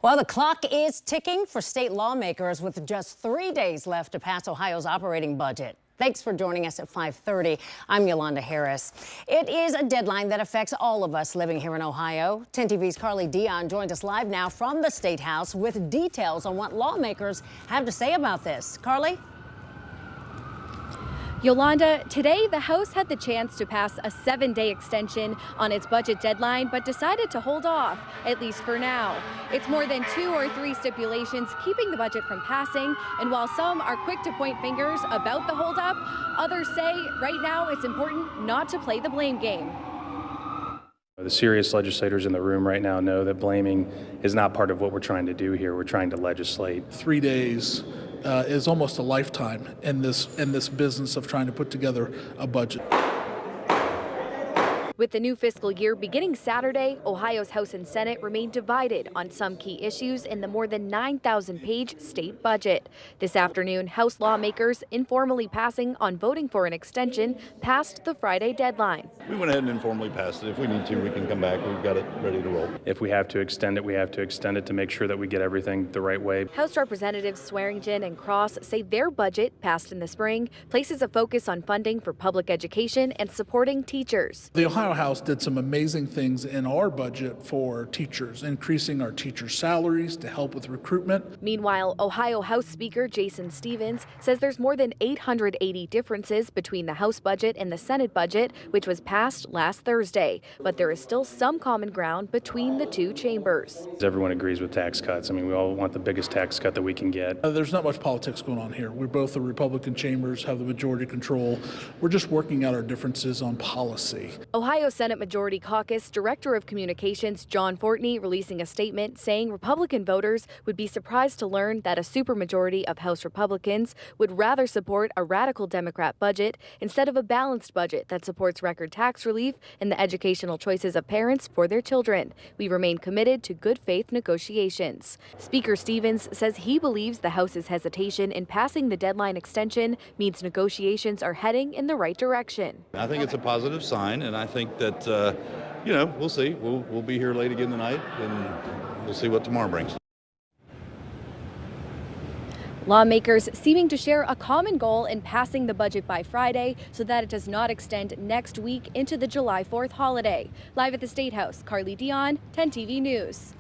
Well, the clock is ticking for state lawmakers with just 3 days left to pass Ohio's operating budget. Thanks for joining us at 5:30. I'm Yolanda Harris. It is a deadline that affects all of us living here in Ohio. 10 TV's Carly Dion joins us live now from the State House with details on what lawmakers have to say about this. Carly? Yolanda, today the House had the chance to pass a 7-day extension on its budget deadline, but decided to hold off, at least for now. It's more than 2 or 3 stipulations keeping the budget from passing, and while some are quick to point fingers about the holdup, others say right now it's important not to play the blame game. The serious legislators in the room right now know that blaming is not part of what we're trying to do here. We're trying to legislate. 3 days is almost a lifetime in this business of trying to put together a budget. With the new fiscal year beginning Saturday, Ohio's House and Senate remain divided on some key issues in the more than 9,000-page state budget. This afternoon, House lawmakers informally passing on voting for an extension past the Friday deadline. We went ahead and informally passed it. If we need to, we can come back. We've got it ready to roll. If we have to extend it, we have to extend it to make sure that we get everything the right way. House Representatives Swearingen and Cross say their budget, passed in the spring, places a focus on funding for public education and supporting teachers. The Ohio House did some amazing things in our budget for teachers, increasing our teacher salaries to help with recruitment. Meanwhile, Ohio House Speaker Jason Stephens says there's more than 880 differences between the House budget and the Senate budget, which was passed last Thursday. But there is still some common ground between the two chambers. Everyone agrees with tax cuts. I mean, we all want the biggest tax cut that we can get. There's not much politics going on here. We're both the Republican chambers, have the majority control. We're just working out our differences on policy. Ohio Senate Majority Caucus Director of Communications John Fortney releasing a statement saying Republican voters would be surprised to learn that a supermajority of House Republicans would rather support a radical Democrat budget instead of a balanced budget that supports record tax relief and the educational choices of parents for their children. We remain committed to good faith negotiations. Speaker Stephens says he believes the House's hesitation in passing the deadline extension means negotiations are heading in the right direction. I think it's a positive sign, and I think that, we'll see. We'll be here late again tonight, and we'll see what tomorrow brings. Lawmakers seeming to share a common goal in passing the budget by Friday so that it does not extend next week into the July 4th holiday. Live at the State House, Carly Dion, 10 TV News.